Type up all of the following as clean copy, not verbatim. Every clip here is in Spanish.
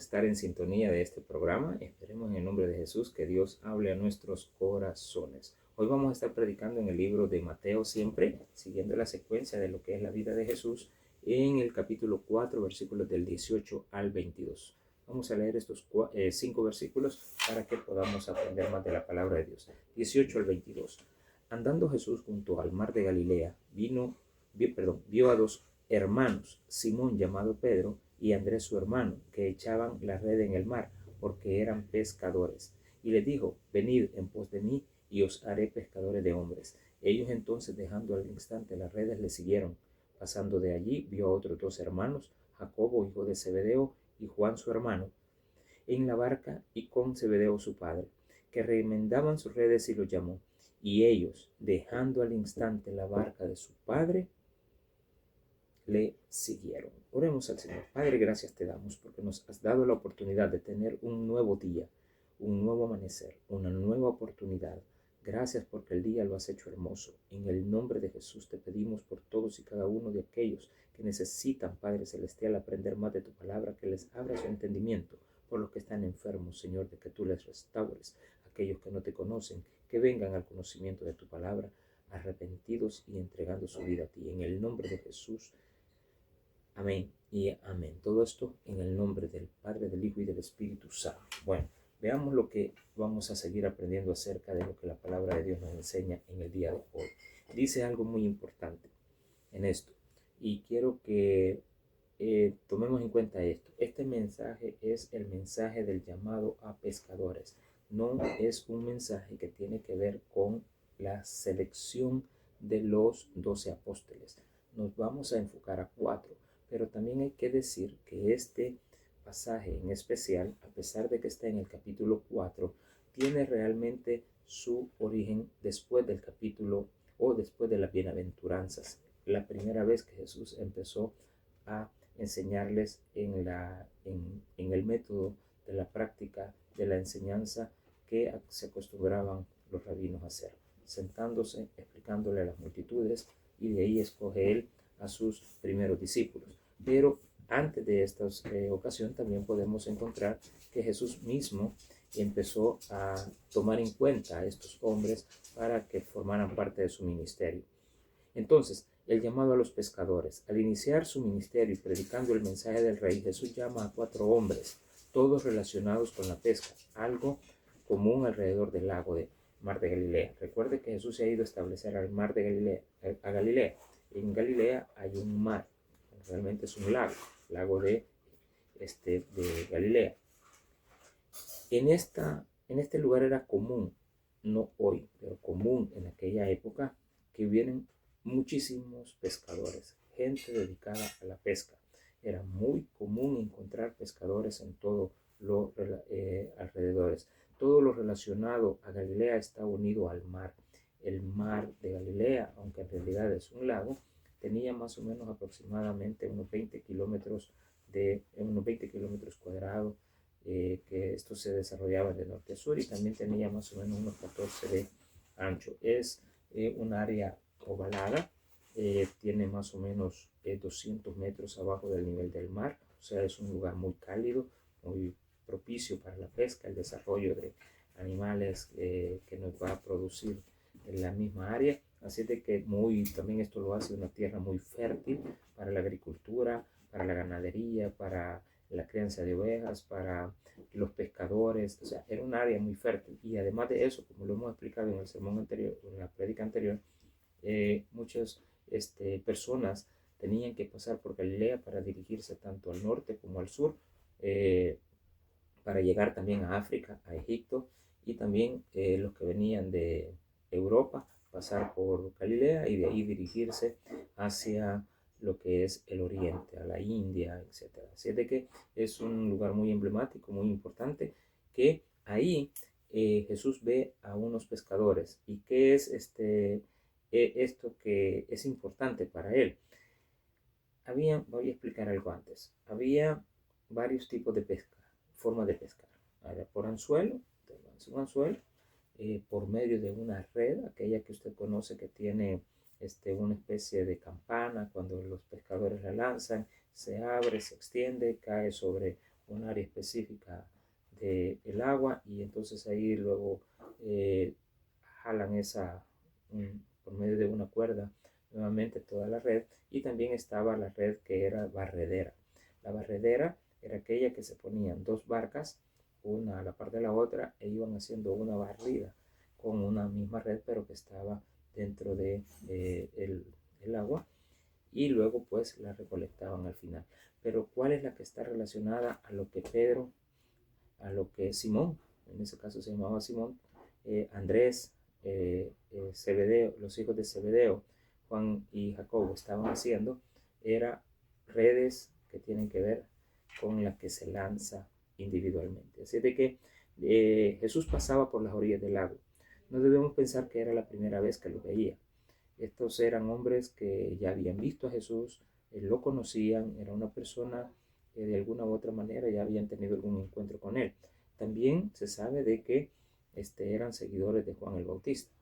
estar en sintonía de este programa. Esperemos en el nombre de Jesús que Dios hable a nuestros corazones. Hoy vamos a estar predicando en el libro de Mateo, siempre siguiendo la secuencia de lo que es la vida de Jesús, en el capítulo 4, versículos del 18 al 22. Vamos a leer estos 5 versículos para que podamos aprender más de la palabra de Dios. 18 al 22. Andando Jesús junto al mar de Galilea, vio a dos hermanos, Simón llamado Pedro y Andrés su hermano, que echaban la red en el mar, porque eran pescadores. Y les dijo: venid en pos de mí, y os haré pescadores de hombres. Ellos entonces, dejando al instante las redes, le siguieron. Pasando de allí, vio a otros dos hermanos, Jacobo hijo de Zebedeo y Juan su hermano, en la barca y con Zebedeo su padre, que remendaban sus redes, y los llamó. Y ellos, dejando al instante la barca de su padre, le siguieron. Oremos al Señor. Padre, gracias te damos porque nos has dado la oportunidad de tener un nuevo día, un nuevo amanecer, una nueva oportunidad. Gracias porque el día lo has hecho hermoso. En el nombre de Jesús te pedimos por todos y cada uno de aquellos que necesitan, Padre Celestial, aprender más de tu palabra, que les abra su entendimiento. Por los que están enfermos, Señor, de que tú les restaures. Aquellos que no te conocen, que vengan al conocimiento de tu palabra, arrepentidos y entregando su vida a ti. En el nombre de Jesús. Amén y amén. Todo esto en el nombre del Padre, del Hijo y del Espíritu Santo. Bueno, veamos lo que vamos a seguir aprendiendo acerca de lo que la palabra de Dios nos enseña en el día de hoy. Dice algo muy importante en esto, y quiero que tomemos en cuenta esto. Este mensaje es el mensaje del llamado a pescadores. No es un mensaje que tiene que ver con la selección de los 12 apóstoles. Nos vamos a enfocar a 4. Pero también hay que decir que este pasaje en especial, a pesar de que está en el capítulo 4, tiene realmente su origen después del capítulo o después de las bienaventuranzas. La primera vez que Jesús empezó a enseñarles en el método de la práctica de la enseñanza que se acostumbraban los rabinos a hacer, sentándose, explicándole a las multitudes, y de ahí escoge él a sus primeros discípulos. Pero antes de esta ocasión también podemos encontrar que Jesús mismo empezó a tomar en cuenta a estos hombres para que formaran parte de su ministerio. Entonces, el llamado a los pescadores. Al iniciar su ministerio y predicando el mensaje del Rey, Jesús llama a 4 hombres, todos relacionados con la pesca, algo común alrededor del lago de Mar de Galilea. Recuerde que Jesús se ha ido a establecer al mar de Galilea, a Galilea. En Galilea hay un mar, realmente es un lago de Galilea. En este lugar era común, no hoy, pero común en aquella época, que hubieran muchísimos pescadores, gente dedicada a la pesca. Era muy común encontrar pescadores en todo los alrededores. Todo lo relacionado a Galilea está unido al mar. El mar de Galilea, aunque en realidad es un lago, tenía más o menos aproximadamente unos 20 kilómetros cuadrados, que esto se desarrollaba de norte a sur, y también tenía más o menos unos 14 de ancho. Es un área ovalada, tiene más o menos 200 metros abajo del nivel del mar, o sea, es un lugar muy cálido, muy propicio para la pesca, el desarrollo de animales que nos va a producir en la misma área. Así de que también esto lo hace una tierra muy fértil para la agricultura, para la ganadería, para la crianza de ovejas, para los pescadores. O sea, era un área muy fértil. Y además de eso, como lo hemos explicado en el sermón anterior, en la prédica anterior, muchas personas tenían que pasar por Galilea para dirigirse tanto al norte como al sur, para llegar también a África, a Egipto, y también los que venían de Europa, pasar por Galilea y de ahí dirigirse hacia lo que es el oriente, a la India, etc. Así de que es un lugar muy emblemático, muy importante, que ahí Jesús ve a unos pescadores. ¿Y qué es esto que es importante para él? Voy a explicar algo antes. Había varios tipos de pesca, formas de pescar. Por anzuelo, un anzuelo, por medio de una red, aquella que usted conoce que tiene una especie de campana. Cuando los pescadores la lanzan, se abre, se extiende, cae sobre un área específica del agua y entonces ahí luego jalan por medio de una cuerda nuevamente toda la red. Y también estaba la red que era barredera. La barredera era aquella que se ponían dos barcas, una a la par de la otra, e iban haciendo una barrida con una misma red, pero que estaba dentro el agua, y luego pues la recolectaban al final. Pero ¿cuál es la que está relacionada a lo que Pedro, a lo que Simón, en ese caso se llamaba Simón, Andrés, Zebedeo, los hijos de Zebedeo, Juan y Jacobo estaban haciendo? Era redes que tienen que ver con la que se lanza individualmente. Así de que Jesús pasaba por las orillas del lago. No debemos pensar que era la primera vez que lo veía. Estos eran hombres que ya habían visto a Jesús, lo conocían, era una persona que de alguna u otra manera ya habían tenido algún encuentro con él. También se sabe de que eran seguidores de Juan el Bautista.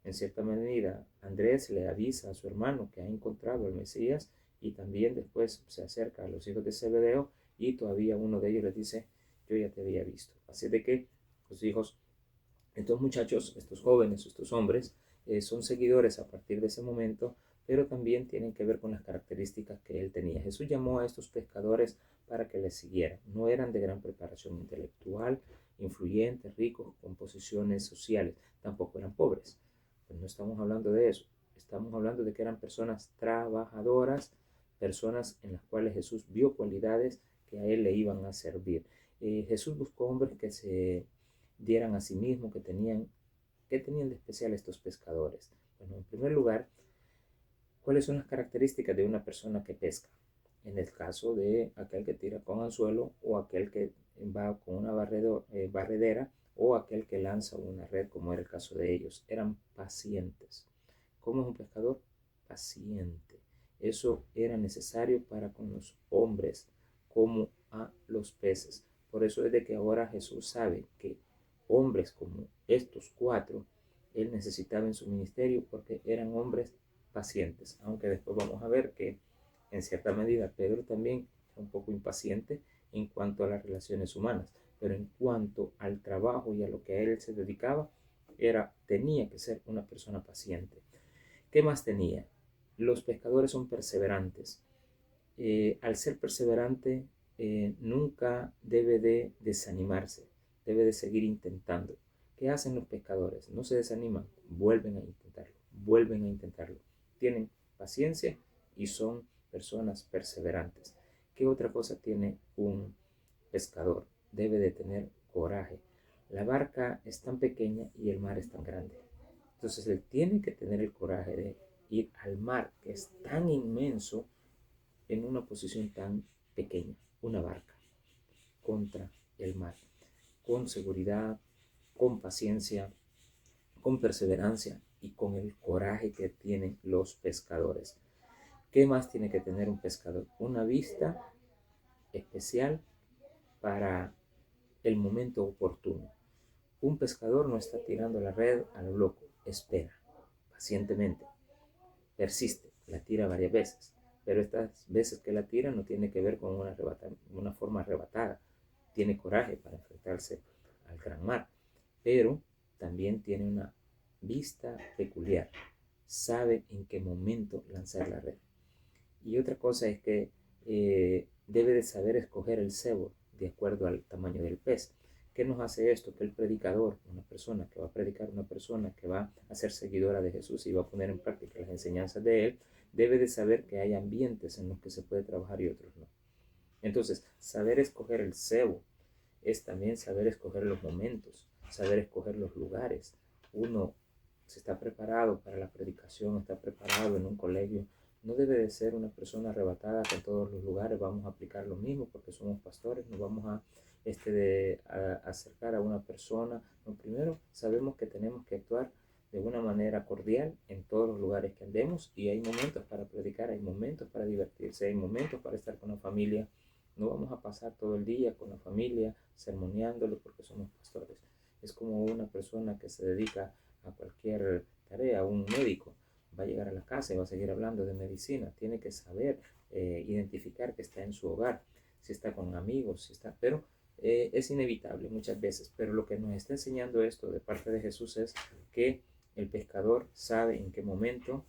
En cierta medida, Andrés le avisa a su hermano que ha encontrado al Mesías, y también después se acerca a los hijos de Zebedeo y todavía uno de ellos les dice: yo ya te había visto. Así de que los hijos, estos muchachos, estos jóvenes, estos hombres, son seguidores a partir de ese momento, pero también tienen que ver con las características que él tenía. Jesús llamó a estos pescadores para que le siguieran. No eran de gran preparación intelectual, influyentes, ricos, con posiciones sociales. Tampoco eran pobres. Pues no estamos hablando de eso. Estamos hablando de que eran personas trabajadoras, personas en las cuales Jesús vio cualidades que a él le iban a servir. Jesús buscó hombres que se dieran a sí mismos, ¿qué tenían de especial estos pescadores? Bueno, en primer lugar, ¿cuáles son las características de una persona que pesca? En el caso de aquel que tira con anzuelo, o aquel que va con una barredera, o aquel que lanza una red, como era el caso de ellos. Eran pacientes. ¿Cómo es un pescador? Paciente. Eso era necesario para con los hombres, como a los peces. Por eso es de que ahora Jesús sabe que hombres como estos cuatro, él necesitaba en su ministerio, porque eran hombres pacientes. Aunque después vamos a ver que en cierta medida Pedro también era un poco impaciente en cuanto a las relaciones humanas, pero en cuanto al trabajo y a lo que a él se dedicaba, tenía que ser una persona paciente. ¿Qué más tenía? Los pescadores son perseverantes. Al ser perseverante, nunca debe de desanimarse, debe de seguir intentando. ¿Qué hacen los pescadores? No se desaniman, vuelven a intentarlo. Tienen paciencia y son personas perseverantes. ¿Qué otra cosa tiene un pescador? Debe de tener coraje. La barca es tan pequeña y el mar es tan grande. Entonces él tiene que tener el coraje de ir al mar, que es tan inmenso, en una posición tan pequeña, una barca, contra el mar, con seguridad, con paciencia, con perseverancia y con el coraje que tienen los pescadores. ¿Qué más tiene que tener un pescador? Una vista especial para el momento oportuno. Un pescador no está tirando la red a lo loco, espera pacientemente, persiste, la tira varias veces, pero estas veces que la tira no tiene que ver con una forma arrebatada. Tiene coraje para enfrentarse al gran mar, pero también tiene una vista peculiar, sabe en qué momento lanzar la red. Y otra cosa es que debe de saber escoger el cebo de acuerdo al tamaño del pez. ¿Qué nos hace esto? Que el predicador, una persona que va a predicar, una persona que va a ser seguidora de Jesús y va a poner en práctica las enseñanzas de él, debe de saber que hay ambientes en los que se puede trabajar y otros no. Entonces, saber escoger el cebo es también saber escoger los momentos, saber escoger los lugares. Uno se está preparado para la predicación, está preparado en un colegio. No debe de ser una persona arrebatada que en todos los lugares vamos a aplicar lo mismo porque somos pastores, nos vamos a acercar a una persona. No, primero sabemos que tenemos que actuar de una manera cordial en todos los lugares que andemos, y hay momentos para predicar, hay momentos para divertirse, hay momentos para estar con la familia. No vamos a pasar todo el día con la familia sermoneándolo porque somos pastores. Es como una persona que se dedica a cualquier tarea, un médico. Va a llegar a la casa y va a seguir hablando de medicina. Tiene que saber identificar que está en su hogar. si está con amigos, si está, pero es inevitable muchas veces. Pero lo que nos está enseñando esto de parte de Jesús es que el pescador sabe en qué momento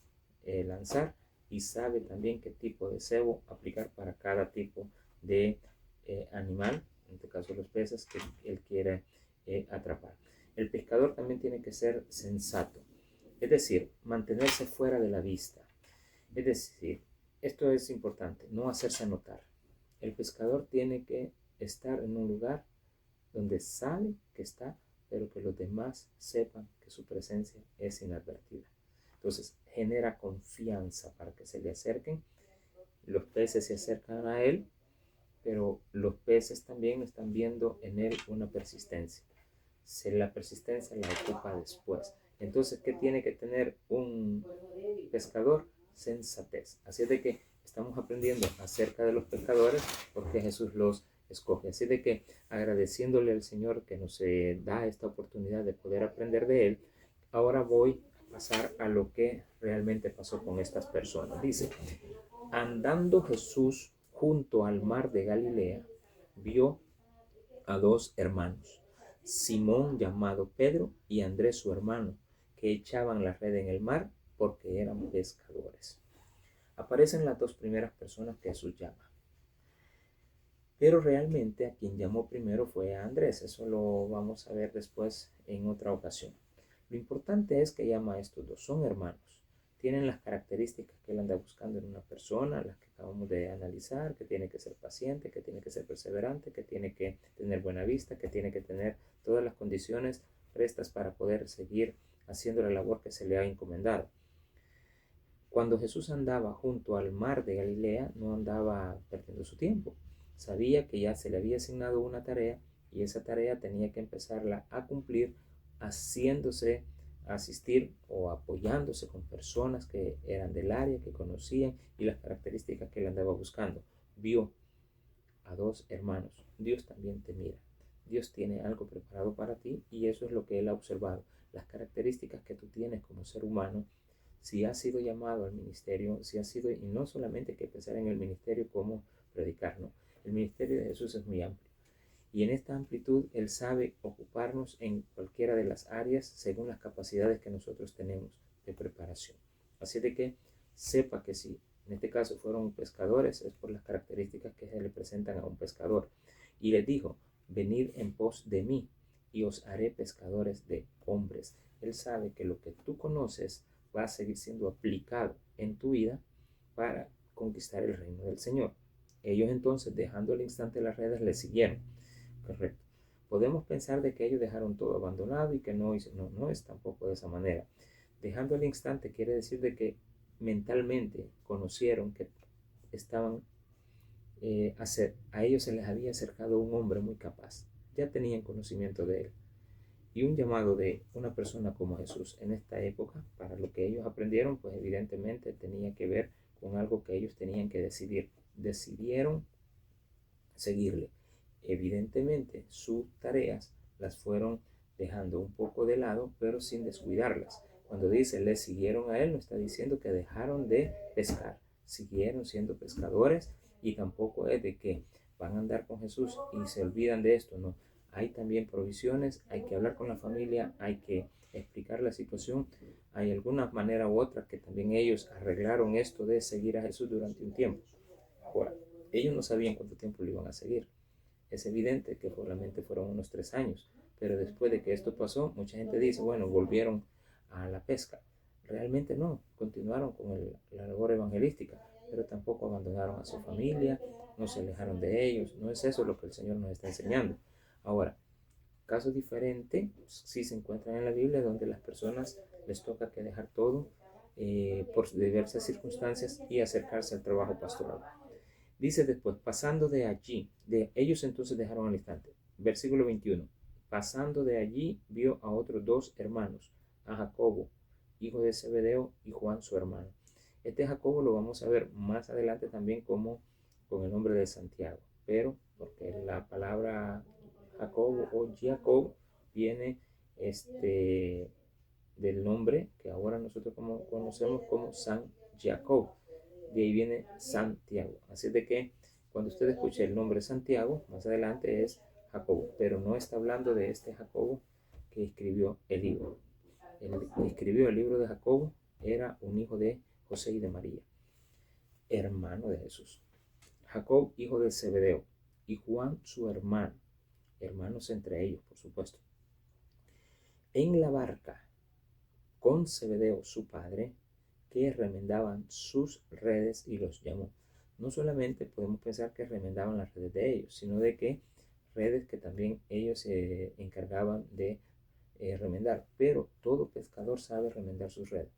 lanzar y sabe también qué tipo de cebo aplicar para cada tipo de animal, en este caso los peces que él quiere atrapar. El pescador también tiene que ser sensato, es decir, mantenerse fuera de la vista. Es decir, esto es importante, no hacerse notar. El pescador tiene que estar en un lugar donde sabe que está, pero que los demás sepan que su presencia es inadvertida. Entonces genera confianza para que se le acerquen. Los peces se acercan a él, pero los peces también están viendo en él una persistencia. La persistencia la ocupa después. Entonces, ¿qué tiene que tener un pescador? Sensatez. Así es de que estamos aprendiendo acerca de los pescadores porque Jesús los escoge. Así de que agradeciéndole al Señor que nos da esta oportunidad de poder aprender de Él, ahora voy a pasar a lo que realmente pasó con estas personas. Dice, andando Jesús junto al mar de Galilea, vio a dos hermanos, Simón llamado Pedro y Andrés su hermano, que echaban la red en el mar porque eran pescadores. Aparecen las dos primeras personas que Jesús llama. Pero realmente a quien llamó primero fue a Andrés. Eso lo vamos a ver después en otra ocasión. Lo importante es que llama a estos dos. Son hermanos. Tienen las características que él anda buscando en una persona, las que acabamos de analizar, que tiene que ser paciente, que tiene que ser perseverante, que tiene que tener buena vista, que tiene que tener todas las condiciones prestas para poder seguir haciendo la labor que se le ha encomendado. Cuando Jesús andaba junto al mar de Galilea, no andaba perdiendo su tiempo. Sabía que ya se le había asignado una tarea y esa tarea tenía que empezarla a cumplir haciéndose asistir o apoyándose con personas que eran del área, que conocían y las características que él andaba buscando. Vio a dos hermanos. Dios también te mira. Dios tiene algo preparado para ti y eso es lo que él ha observado. Las características que tú tienes como ser humano, si has sido llamado al ministerio, si has sido, y no solamente hay que pensar en el ministerio como predicar, no. El ministerio de Jesús es muy amplio. Y en esta amplitud Él sabe ocuparnos en cualquiera de las áreas según las capacidades que nosotros tenemos de preparación. Así de que sepa que si en este caso fueron pescadores, es por las características que se le presentan a un pescador. Y les dijo, venid en pos de mí y os haré pescadores de hombres. Él sabe que lo que tú conoces va a seguir siendo aplicado en tu vida para conquistar el reino del Señor. Ellos entonces, dejando al instante las redes, le siguieron. Correcto. Podemos pensar de que ellos dejaron todo abandonado y que no es tampoco de esa manera. Dejando al instante quiere decir de que mentalmente conocieron que estaban a ellos se les había acercado un hombre muy capaz. Ya tenían conocimiento de él. Y un llamado de una persona como Jesús en esta época, para lo que ellos aprendieron, pues evidentemente tenía que ver con algo que ellos tenían que decidir. Decidieron seguirle. Evidentemente sus tareas las fueron dejando un poco de lado, pero sin descuidarlas. Cuando dice le siguieron a él, no está diciendo que dejaron de pescar, siguieron siendo pescadores y tampoco es de que van a andar con Jesús y se olvidan de esto, no. Hay también provisiones, hay que hablar con la familia, hay que explicar la situación. Hay alguna manera u otra que también ellos arreglaron esto de seguir a Jesús durante un tiempo. Ahora, ellos no sabían cuánto tiempo lo iban a seguir. Es evidente que solamente fueron unos 3 años, pero después de que esto pasó, mucha gente dice, bueno, volvieron a la pesca. Realmente no, continuaron con la labor evangelística, pero tampoco abandonaron a su familia, no se alejaron de ellos. No es eso lo que el Señor nos está enseñando. Ahora, casos diferentes sí se encuentran en la Biblia donde las personas les toca que dejar todo por diversas circunstancias y acercarse al trabajo pastoral. Dice después, pasando de allí, ellos entonces dejaron al instante. Versículo 21. Pasando de allí, vio a otros dos hermanos, a Jacobo, hijo de Zebedeo, y Juan su hermano. Este Jacobo lo vamos a ver más adelante también como con el nombre de Santiago, pero porque la palabra Jacobo o Jacob viene del nombre que ahora nosotros conocemos como San Jacob. De ahí viene Santiago. Así de que Cuando usted escuche el nombre Santiago, más adelante es Jacobo, pero no está hablando de este Jacobo que escribió el libro. El que escribió el libro de Jacobo era un hijo de José y de María, hermano de Jesús. Jacob, hijo de Zebedeo, y Juan, su hermano, hermanos entre ellos, por supuesto. En la barca, con Zebedeo, su padre, que remendaban sus redes y los llamó. No solamente podemos pensar que remendaban las redes de ellos, sino de que redes que también ellos se encargaban de remendar, pero todo pescador sabe remendar sus redes.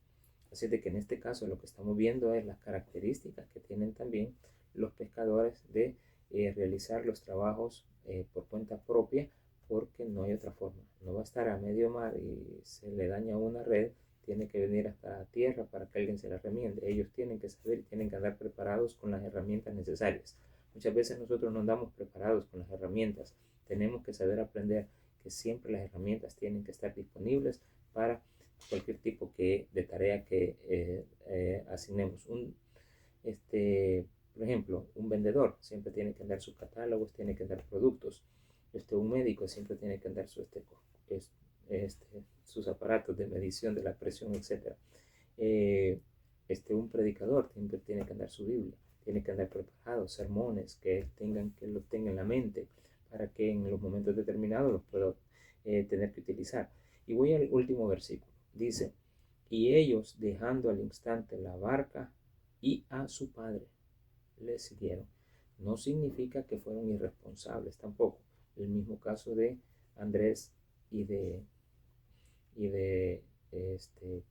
Así de que en este caso lo que estamos viendo es las características que tienen también los pescadores de realizar los trabajos por cuenta propia, porque no hay otra forma. No va a estar a medio mar y se le daña una red, tiene que venir hasta la tierra para que alguien se la remiende. Ellos tienen que saber y tienen que andar preparados con las herramientas necesarias. Muchas veces nosotros no andamos preparados con las herramientas. Tenemos que saber aprender que siempre las herramientas tienen que estar disponibles para cualquier tipo de tarea que asignemos. Por ejemplo, un vendedor siempre tiene que andar sus catálogos, tiene que andar productos. Un médico siempre tiene que andar sus aparatos de medición de la presión, etc. Un predicador siempre tiene que andar su Biblia, tiene que andar preparado, sermones que lo tenga en la mente para que en los momentos determinados los pueda tener que utilizar. Y voy al último versículo. Dice, y ellos dejando al instante la barca y a su padre le siguieron. No significa que fueron irresponsables tampoco. El mismo caso de Andrés y de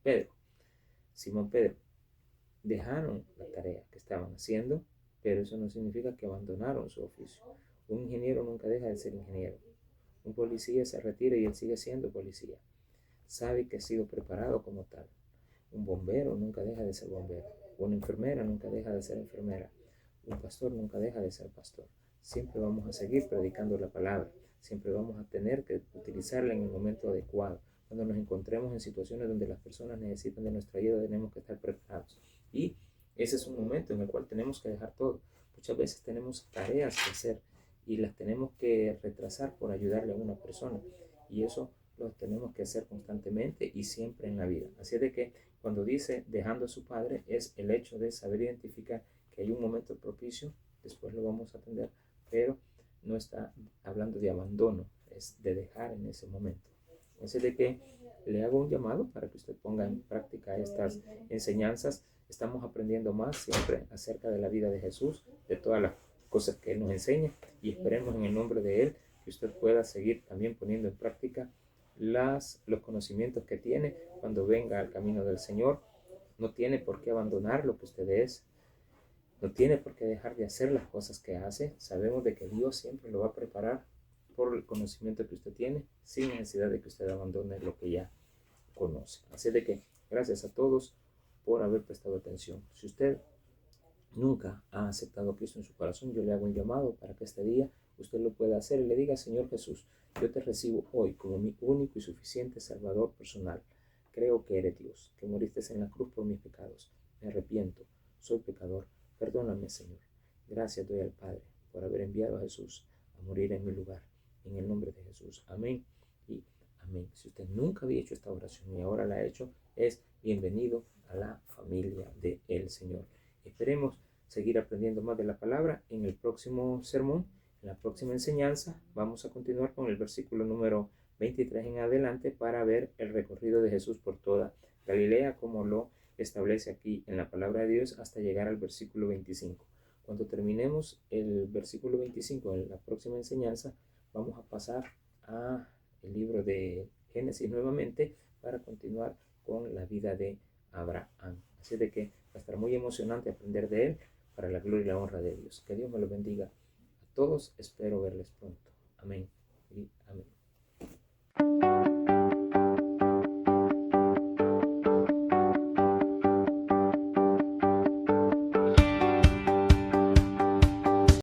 Pedro, Simón Pedro. Dejaron la tarea que estaban haciendo, pero eso no significa que abandonaron su oficio. Un ingeniero nunca deja de ser ingeniero. Un policía se retira y él sigue siendo policía. Sabe que ha sido preparado como tal. Un bombero nunca deja de ser bombero. Una enfermera nunca deja de ser enfermera. Un pastor nunca deja de ser pastor. Siempre vamos a seguir predicando la palabra. Siempre vamos a tener que utilizarla en el momento adecuado. Cuando nos encontremos en situaciones donde las personas necesitan de nuestra ayuda, tenemos que estar preparados. Y ese es un momento en el cual tenemos que dejar todo. Muchas veces tenemos tareas que hacer y las tenemos que retrasar por ayudarle a una persona. Y eso lo tenemos que hacer constantemente y siempre en la vida. Así de que cuando dice dejando a su padre, es el hecho de saber identificar que hay un momento propicio, después lo vamos a atender, pero no está hablando de abandono, es de dejar en ese momento. Así de que le hago un llamado para que usted ponga en práctica estas enseñanzas. Estamos aprendiendo más siempre acerca de la vida de Jesús, de todas las cosas que Él nos enseña, y esperemos en el nombre de Él que usted pueda seguir también poniendo en práctica los conocimientos que tiene cuando venga al camino del Señor. No tiene por qué abandonar lo que usted es, no tiene por qué dejar de hacer las cosas que hace. Sabemos de que Dios siempre lo va a preparar por el conocimiento que usted tiene, sin necesidad de que usted abandone lo que ya conoce. Así de que gracias a todos por haber prestado atención. Si usted nunca ha aceptado a Cristo en su corazón, yo le hago un llamado para que este día usted lo pueda hacer y le diga: Señor Jesús, yo te recibo hoy como mi único y suficiente Salvador personal. Creo que eres Dios, que moriste en la cruz por mis pecados. Me arrepiento, soy pecador. Perdóname, Señor. Gracias doy al Padre por haber enviado a Jesús a morir en mi lugar. En el nombre de Jesús. Amén y amén. Si usted nunca había hecho esta oración y ahora la ha hecho, es bienvenido a la familia del Señor. Esperemos seguir aprendiendo más de la palabra en el próximo sermón. En la próxima enseñanza vamos a continuar con el versículo número 23 en adelante para ver el recorrido de Jesús por toda Galilea, como lo establece aquí en la palabra de Dios, hasta llegar al versículo 25. Cuando terminemos el versículo 25 en la próxima enseñanza, vamos a pasar a el libro de Génesis nuevamente para continuar con la vida de Abraham. Así de que va a estar muy emocionante aprender de él para la gloria y la honra de Dios. Que Dios me lo bendiga a todos. Espero verles pronto. Amén y amén.